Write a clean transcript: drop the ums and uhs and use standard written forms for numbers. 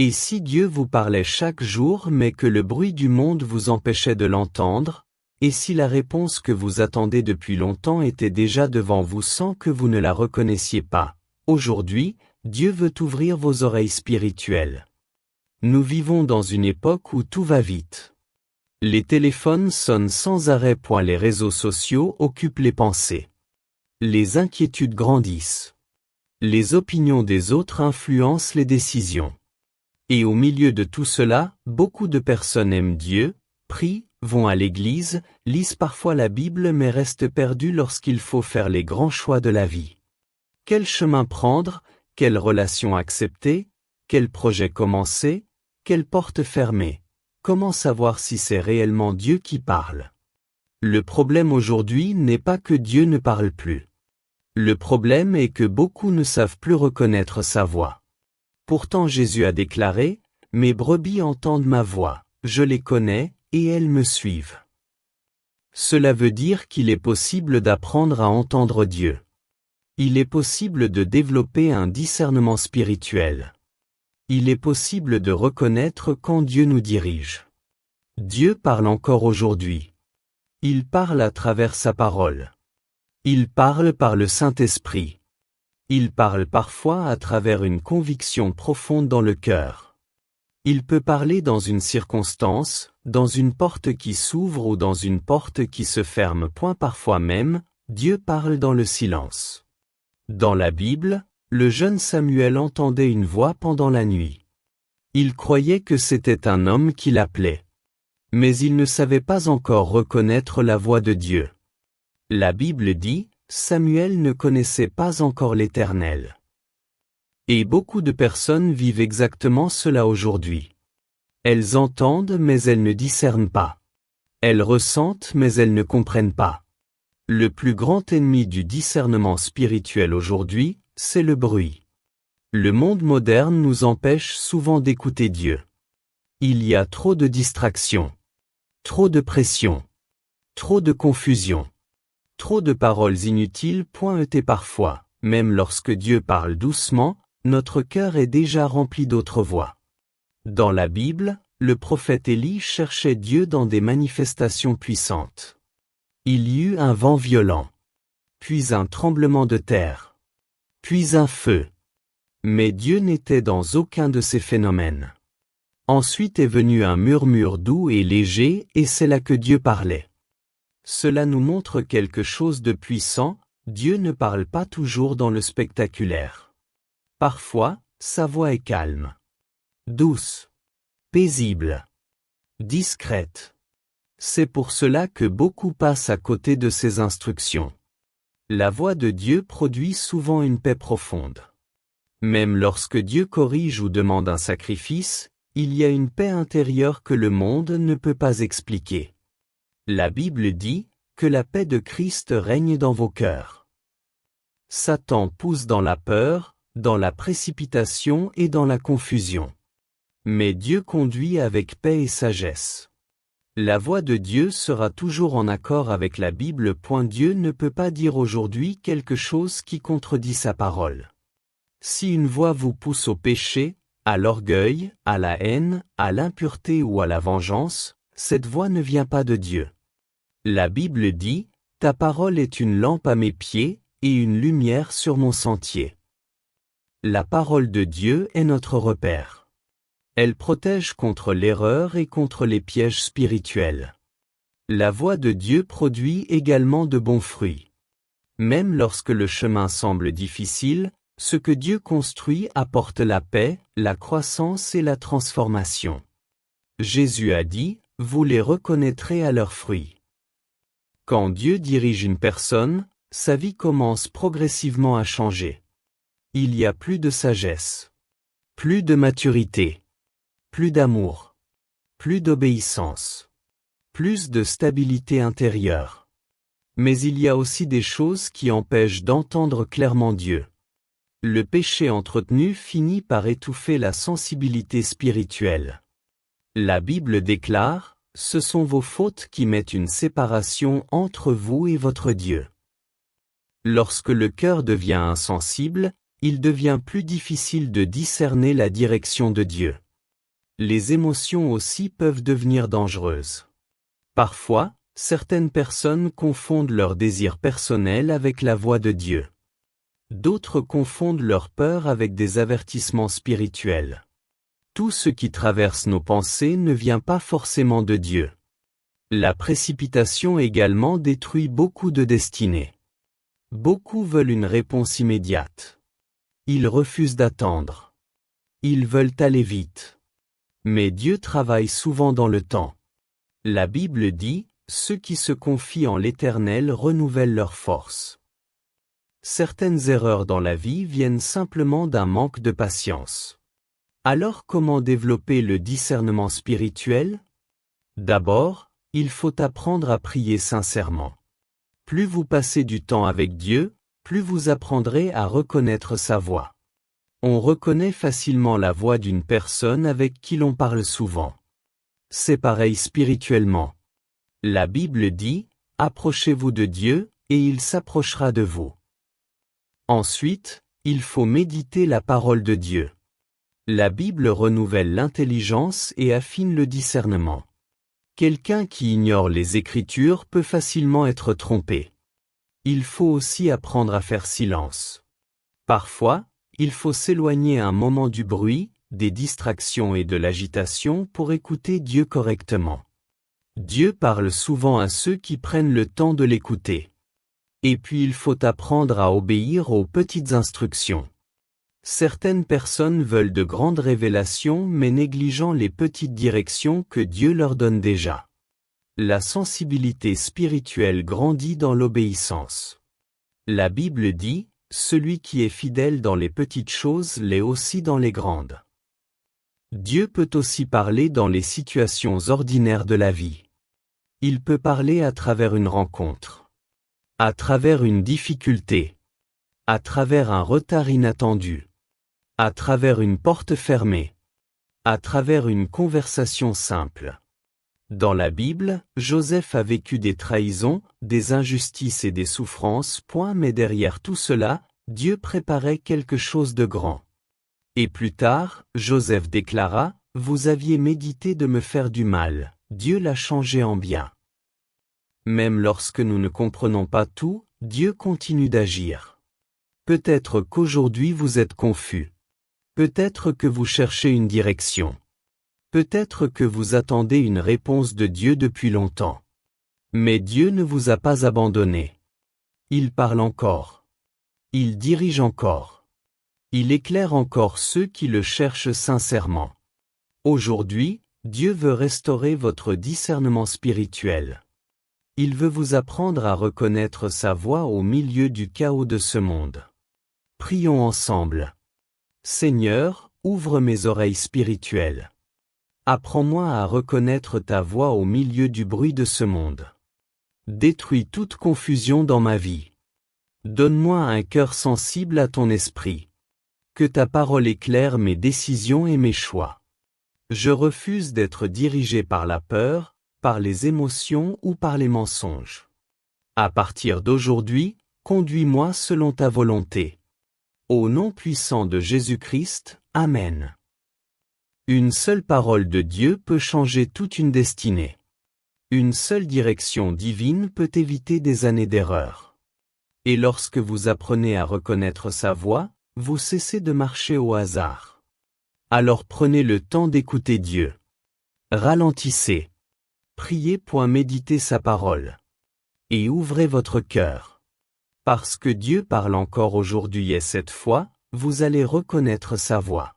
Et si Dieu vous parlait chaque jour mais que le bruit du monde vous empêchait de l'entendre, et si la réponse que vous attendez depuis longtemps était déjà devant vous sans que vous ne la reconnaissiez pas, aujourd'hui, Dieu veut ouvrir vos oreilles spirituelles. Nous vivons dans une époque où tout va vite. Les téléphones sonnent sans arrêt. Les réseaux sociaux occupent les pensées. Les inquiétudes grandissent. Les opinions des autres influencent les décisions. Et au milieu de tout cela, beaucoup de personnes aiment Dieu, prient, vont à l'église, lisent parfois la Bible mais restent perdues lorsqu'il faut faire les grands choix de la vie. Quel chemin prendre, quelle relation accepter, quel projet commencer, quelle porte fermer? Comment savoir si c'est réellement Dieu qui parle? Le problème aujourd'hui n'est pas que Dieu ne parle plus. Le problème est que beaucoup ne savent plus reconnaître sa voix. Pourtant Jésus a déclaré, « Mes brebis entendent ma voix, je les connais, et elles me suivent. » Cela veut dire qu'il est possible d'apprendre à entendre Dieu. Il est possible de développer un discernement spirituel. Il est possible de reconnaître quand Dieu nous dirige. Dieu parle encore aujourd'hui. Il parle à travers sa parole. Il parle par le Saint-Esprit. Il parle parfois à travers une conviction profonde dans le cœur. Il peut parler dans une circonstance, dans une porte qui s'ouvre ou dans une porte qui se ferme. Parfois même, Dieu parle dans le silence. Dans la Bible, le jeune Samuel entendait une voix pendant la nuit. Il croyait que c'était un homme qui l'appelait. Mais il ne savait pas encore reconnaître la voix de Dieu. La Bible dit, Samuel ne connaissait pas encore l'Éternel. Et beaucoup de personnes vivent exactement cela aujourd'hui. Elles entendent mais elles ne discernent pas. Elles ressentent mais elles ne comprennent pas. Le plus grand ennemi du discernement spirituel aujourd'hui, c'est le bruit. Le monde moderne nous empêche souvent d'écouter Dieu. Il y a trop de distractions, trop de pression, trop de confusion, trop de paroles inutiles. Et parfois, même lorsque Dieu parle doucement, notre cœur est déjà rempli d'autres voix. Dans la Bible, le prophète Élie cherchait Dieu dans des manifestations puissantes. Il y eut un vent violent, puis un tremblement de terre, puis un feu. Mais Dieu n'était dans aucun de ces phénomènes. Ensuite est venu un murmure doux et léger, et c'est là que Dieu parlait. Cela nous montre quelque chose de puissant, Dieu ne parle pas toujours dans le spectaculaire. Parfois, sa voix est calme, douce, paisible, discrète. C'est pour cela que beaucoup passent à côté de ses instructions. La voix de Dieu produit souvent une paix profonde. Même lorsque Dieu corrige ou demande un sacrifice, il y a une paix intérieure que le monde ne peut pas expliquer. La Bible dit que la paix de Christ règne dans vos cœurs. Satan pousse dans la peur, dans la précipitation et dans la confusion. Mais Dieu conduit avec paix et sagesse. La voix de Dieu sera toujours en accord avec la Bible. Dieu ne peut pas dire aujourd'hui quelque chose qui contredit sa parole. Si une voix vous pousse au péché, à l'orgueil, à la haine, à l'impureté ou à la vengeance, cette voix ne vient pas de Dieu. La Bible dit, « Ta parole est une lampe à mes pieds, et une lumière sur mon sentier. » La parole de Dieu est notre repère. Elle protège contre l'erreur et contre les pièges spirituels. La voix de Dieu produit également de bons fruits. Même lorsque le chemin semble difficile, ce que Dieu construit apporte la paix, la croissance et la transformation. Jésus a dit, « Vous les reconnaîtrez à leurs fruits. » Quand Dieu dirige une personne, sa vie commence progressivement à changer. Il y a plus de sagesse, plus de maturité, plus d'amour, plus d'obéissance, plus de stabilité intérieure. Mais il y a aussi des choses qui empêchent d'entendre clairement Dieu. Le péché entretenu finit par étouffer la sensibilité spirituelle. La Bible déclare, « Ce sont vos fautes qui mettent une séparation entre vous et votre Dieu. » Lorsque le cœur devient insensible, il devient plus difficile de discerner la direction de Dieu. Les émotions aussi peuvent devenir dangereuses. Parfois, certaines personnes confondent leurs désirs personnels avec la voix de Dieu. D'autres confondent leur peur avec des avertissements spirituels. Tout ce qui traverse nos pensées ne vient pas forcément de Dieu. La précipitation également détruit beaucoup de destinées. Beaucoup veulent une réponse immédiate. Ils refusent d'attendre. Ils veulent aller vite. Mais Dieu travaille souvent dans le temps. La Bible dit, « Ceux qui se confient en l'Éternel renouvellent leurs forces ». Certaines erreurs dans la vie viennent simplement d'un manque de patience. Alors comment développer le discernement spirituel? D'abord, il faut apprendre à prier sincèrement. Plus vous passez du temps avec Dieu, plus vous apprendrez à reconnaître sa voix. On reconnaît facilement la voix d'une personne avec qui l'on parle souvent. C'est pareil spirituellement. La Bible dit, « Approchez-vous de Dieu, et il s'approchera de vous ». Ensuite, il faut méditer la parole de Dieu. La Bible renouvelle l'intelligence et affine le discernement. Quelqu'un qui ignore les Écritures peut facilement être trompé. Il faut aussi apprendre à faire silence. Parfois, il faut s'éloigner un moment du bruit, des distractions et de l'agitation pour écouter Dieu correctement. Dieu parle souvent à ceux qui prennent le temps de l'écouter. Et puis il faut apprendre à obéir aux petites instructions. Certaines personnes veulent de grandes révélations mais négligeant les petites directions que Dieu leur donne déjà. La sensibilité spirituelle grandit dans l'obéissance. La Bible dit, « Celui qui est fidèle dans les petites choses l'est aussi dans les grandes ». Dieu peut aussi parler dans les situations ordinaires de la vie. Il peut parler à travers une rencontre, à travers une difficulté, à travers un retard inattendu, à travers une porte fermée, à travers une conversation simple. Dans la Bible, Joseph a vécu des trahisons, des injustices et des souffrances, mais derrière tout cela, Dieu préparait quelque chose de grand. Et plus tard, Joseph déclara, « Vous aviez médité de me faire du mal, Dieu l'a changé en bien ». Même lorsque nous ne comprenons pas tout, Dieu continue d'agir. Peut-être qu'aujourd'hui vous êtes confus. Peut-être que vous cherchez une direction. Peut-être que vous attendez une réponse de Dieu depuis longtemps. Mais Dieu ne vous a pas abandonné. Il parle encore. Il dirige encore. Il éclaire encore ceux qui le cherchent sincèrement. Aujourd'hui, Dieu veut restaurer votre discernement spirituel. Il veut vous apprendre à reconnaître sa voix au milieu du chaos de ce monde. Prions ensemble. Seigneur, ouvre mes oreilles spirituelles. Apprends-moi à reconnaître ta voix au milieu du bruit de ce monde. Détruis toute confusion dans ma vie. Donne-moi un cœur sensible à ton esprit. Que ta parole éclaire mes décisions et mes choix. Je refuse d'être dirigé par la peur, par les émotions ou par les mensonges. À partir d'aujourd'hui, conduis-moi selon ta volonté. Au nom puissant de Jésus-Christ, Amen. Une seule parole de Dieu peut changer toute une destinée. Une seule direction divine peut éviter des années d'erreur. Et lorsque vous apprenez à reconnaître sa voix, vous cessez de marcher au hasard. Alors prenez le temps d'écouter Dieu. Ralentissez. Priez pour méditer sa parole. Et ouvrez votre cœur. Parce que Dieu parle encore aujourd'hui et cette fois, vous allez reconnaître sa voix.